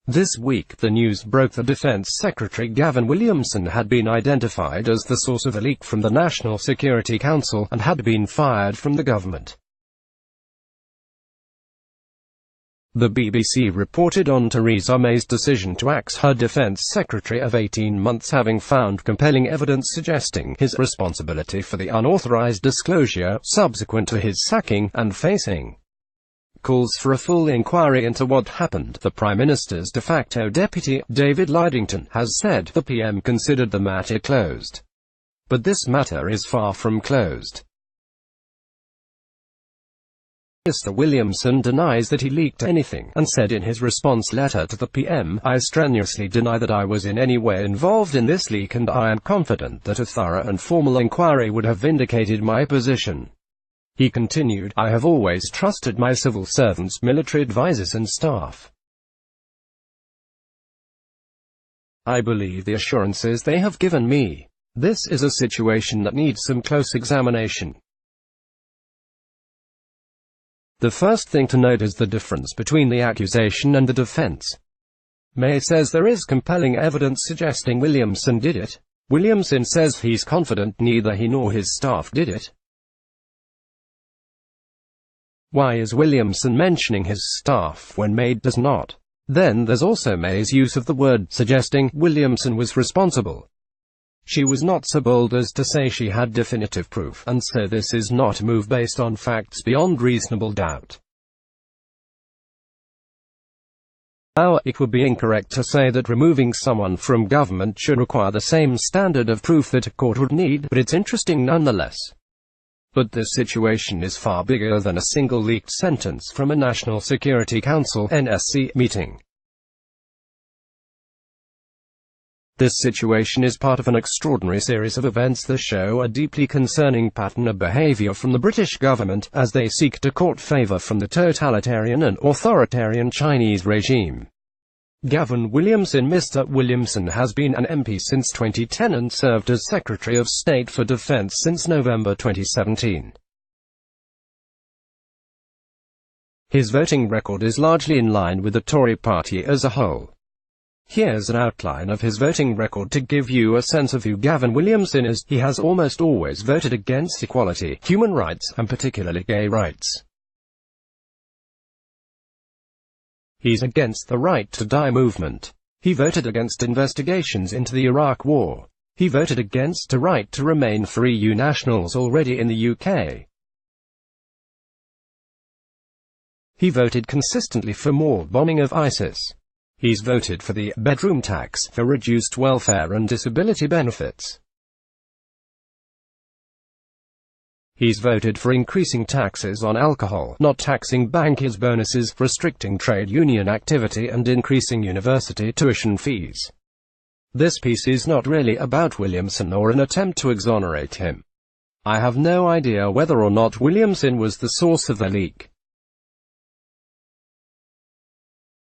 This week the news broke that Defense Secretary Gavin Williamson had been identified as the source of a leak from the National Security Council, and had been fired from the government. The BBC reported on Theresa May's decision to axe her Defense Secretary of 18 months, having found compelling evidence suggesting his responsibility for the unauthorized disclosure subsequent to his sacking, and facing calls for a full inquiry into what happened. The Prime Minister's de facto deputy, David Lidington, has said the PM considered the matter closed. But this matter is far from closed. Mr. Williamson denies that he leaked anything, and said in his response letter to the PM, "I strenuously deny that I was in any way involved in this leak, and I am confident that a thorough and formal inquiry would have vindicated my position." He continued, "I have always trusted my civil servants, military advisors and staff. I believe the assurances they have given me. This is a situation that needs some close examination." The first thing to note is the difference between the accusation and the defense. May says there is compelling evidence suggesting Williamson did it. Williamson says he's confident neither he nor his staff did it. Why is Williamson mentioning his staff when May does not? Then there's also May's use of the word, suggesting Williamson was responsible. She was not so bold as to say she had definitive proof, and so this is not a move based on facts beyond reasonable doubt. Now, it would be incorrect to say that removing someone from government should require the same standard of proof that a court would need, but it's interesting nonetheless. But this situation is far bigger than a single leaked sentence from a National Security Council (NSC) meeting. This situation is part of an extraordinary series of events that show a deeply concerning pattern of behavior from the British government, as they seek to court favour from the totalitarian and authoritarian Chinese regime. Gavin Williamson. Mr. Williamson has been an MP since 2010 and served as Secretary of State for Defence since November 2017. His voting record is largely in line with the Tory party as a whole. Here's an outline of his voting record to give you a sense of who Gavin Williamson is. He has almost always voted against equality, human rights, and particularly gay rights. He's against the Right to Die movement. He voted against investigations into the Iraq War. He voted against a right to remain for EU nationals already in the UK. He voted consistently for more bombing of ISIS. He's voted for the bedroom tax, for reduced welfare and disability benefits. He's voted for increasing taxes on alcohol, not taxing bankers' bonuses, restricting trade union activity and increasing university tuition fees. This piece is not really about Williamson or an attempt to exonerate him. I have no idea whether or not Williamson was the source of the leak.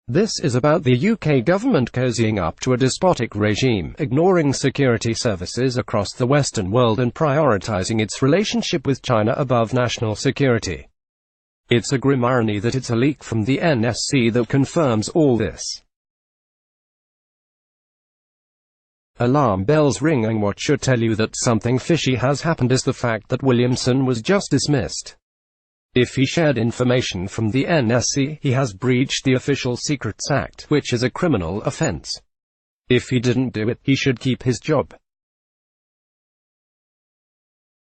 This is about the UK government cozying up to a despotic regime, ignoring security services across the Western world and prioritising its relationship with China above national security. It's a grim irony that it's a leak from the NSC that confirms all this. Alarm bells ring, and what should tell you that something fishy has happened is the fact that Williamson was just dismissed. If he shared information from the NSC, he has breached the Official Secrets Act, which is a criminal offence. If he didn't do it, he should keep his job.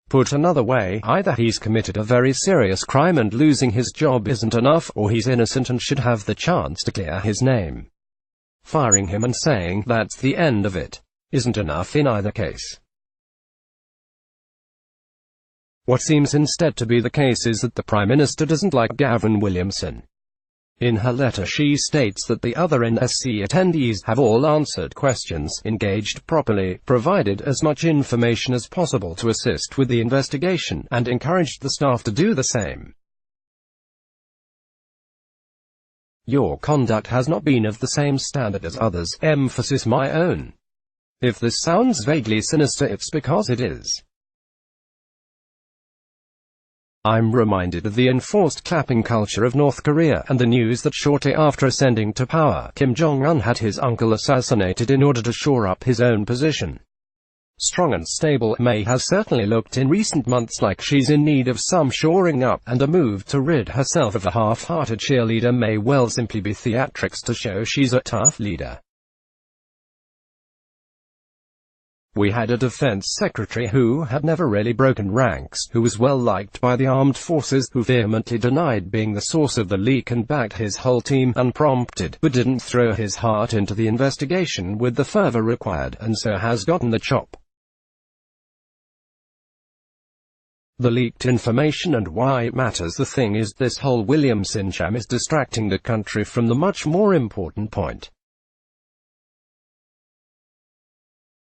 Put another way, either he's committed a very serious crime and losing his job isn't enough, or he's innocent and should have the chance to clear his name. Firing him and saying that's the end of it isn't enough in either case. What seems instead to be the case is that the Prime Minister doesn't like Gavin Williamson. In her letter she states that the other NSC attendees have all answered questions, engaged properly, provided as much information as possible to assist with the investigation, and encouraged the staff to do the same. Your conduct has not been of the same standard as others, emphasis my own. If this sounds vaguely sinister, it's because it is. I'm reminded of the enforced clapping culture of North Korea, and the news that shortly after ascending to power, Kim Jong-un had his uncle assassinated in order to shore up his own position. Strong and stable, May has certainly looked in recent months like she's in need of some shoring up, and a move to rid herself of a half-hearted cheerleader may well simply be theatrics to show she's a tough leader. We had a defense secretary who had never really broken ranks, who was well liked by the armed forces, who vehemently denied being the source of the leak and backed his whole team unprompted, but didn't throw his heart into the investigation with the fervor required, and so has gotten the chop. The leaked information and why it matters. The thing is, this whole Williamson sham is distracting the country from the much more important point.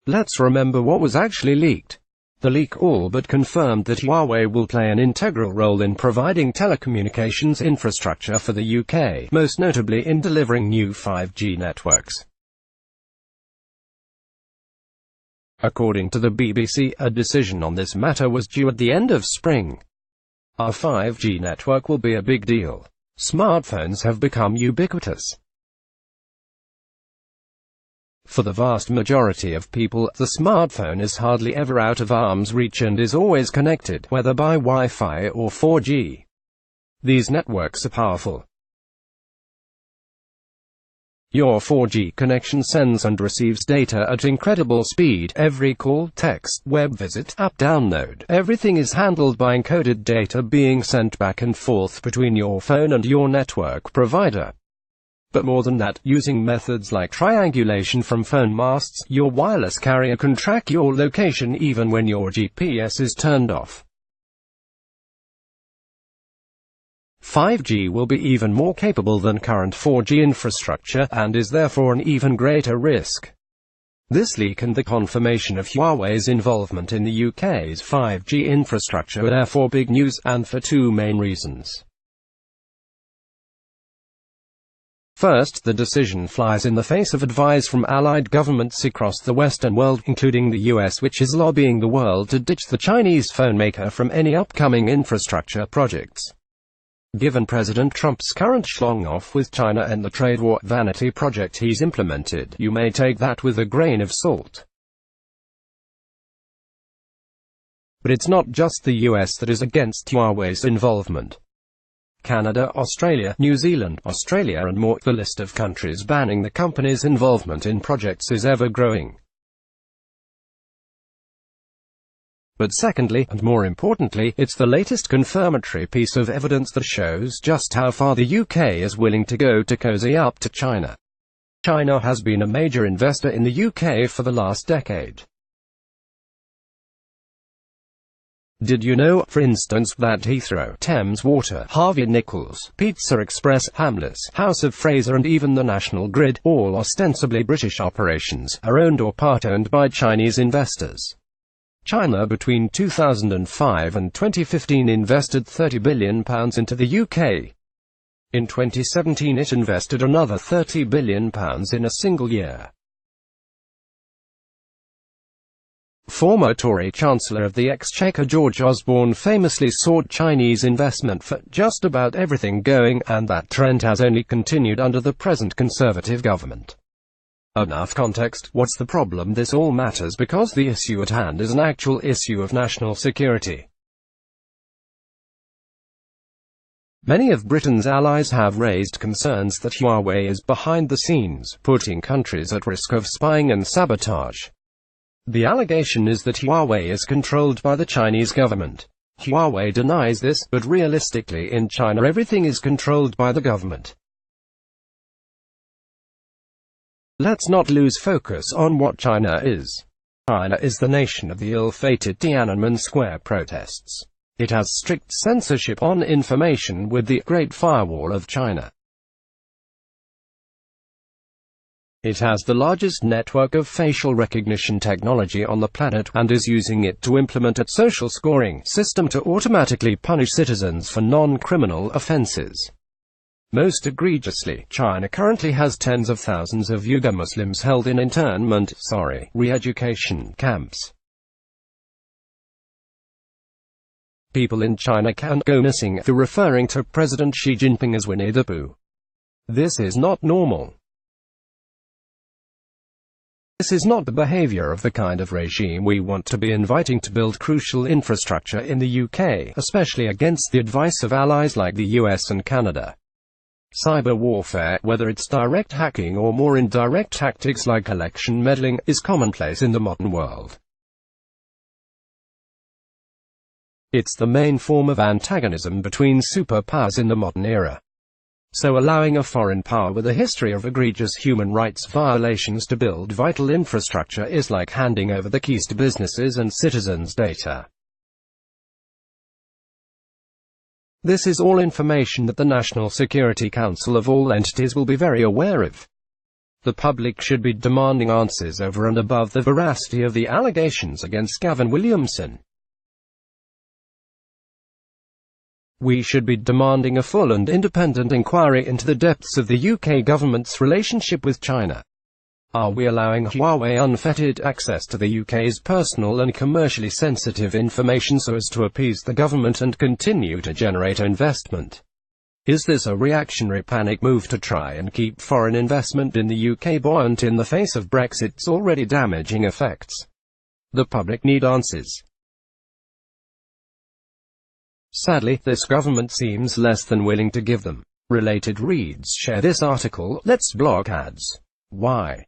Let's remember what was actually leaked. The leak all but confirmed that Huawei will play an integral role in providing telecommunications infrastructure for the UK, most notably in delivering new 5G networks. According to the BBC, a decision on this matter was due at the end of spring. Our 5G network will be a big deal. Smartphones have become ubiquitous. For the vast majority of people, the smartphone is hardly ever out of arm's reach and is always connected, whether by Wi-Fi or 4G. These networks are powerful. Your 4G connection sends and receives data at incredible speed. Every call, text, web visit, app download, everything is handled by encoded data being sent back and forth between your phone and your network provider. But more than that, using methods like triangulation from phone masts, your wireless carrier can track your location even when your GPS is turned off. 5G will be even more capable than current 4G infrastructure, and is therefore an even greater risk. This leak and the confirmation of Huawei's involvement in the UK's 5G infrastructure are therefore big news, and for two main reasons. First, the decision flies in the face of advice from allied governments across the Western world, including the US, which is lobbying the world to ditch the Chinese phone maker from any upcoming infrastructure projects. Given President Trump's current schlong-off with China and the trade war vanity project he's implemented, you may take that with a grain of salt. But it's not just the US that is against Huawei's involvement. Canada, Australia, New Zealand, Australia and more. The list of countries banning the company's involvement in projects is ever growing. But secondly, and more importantly, it's the latest confirmatory piece of evidence that shows just how far the UK is willing to go to cozy up to China. China has been a major investor in the UK for the last decade. Did you know, for instance, that Heathrow, Thames Water, Harvey Nichols, Pizza Express, Hamleys, House of Fraser and even the National Grid, all ostensibly British operations, are owned or part-owned by Chinese investors? China between 2005 and 2015 invested £30 billion into the UK. In 2017 it invested another £30 billion in a single year. Former Tory Chancellor of the Exchequer George Osborne famously sought Chinese investment for just about everything going, and that trend has only continued under the present Conservative government. Enough context. What's the problem? This all matters because the issue at hand is an actual issue of national security. Many of Britain's allies have raised concerns that Huawei is behind the scenes, putting countries at risk of spying and sabotage. The allegation is that Huawei is controlled by the Chinese government. Huawei denies this, but realistically in China everything is controlled by the government. Let's not lose focus on what China is. China is the nation of the ill-fated Tiananmen Square protests. It has strict censorship on information with the Great Firewall of China. It has the largest network of facial recognition technology on the planet, and is using it to implement a social scoring system to automatically punish citizens for non-criminal offenses. Most egregiously, China currently has tens of thousands of Uyghur Muslims held in re-education camps. People in China can't go missing through referring to President Xi Jinping as Winnie the Pooh. This is not normal. This is not the behavior of the kind of regime we want to be inviting to build crucial infrastructure in the UK, especially against the advice of allies like the US and Canada. Cyber warfare, whether it's direct hacking or more indirect tactics like election meddling, is commonplace in the modern world. It's the main form of antagonism between superpowers in the modern era. So allowing a foreign power with a history of egregious human rights violations to build vital infrastructure is like handing over the keys to businesses and citizens' data. This is all information that the National Security Council of all entities will be very aware of. The public should be demanding answers over and above the veracity of the allegations against Gavin Williamson. We should be demanding a full and independent inquiry into the depths of the UK government's relationship with China. Are we allowing Huawei unfettered access to the UK's personal and commercially sensitive information so as to appease the government and continue to generate investment? Is this a reactionary panic move to try and keep foreign investment in the UK buoyant in the face of Brexit's already damaging effects? The public need answers. Sadly, this government seems less than willing to give them. Related reads: share this article, let's block ads. Why?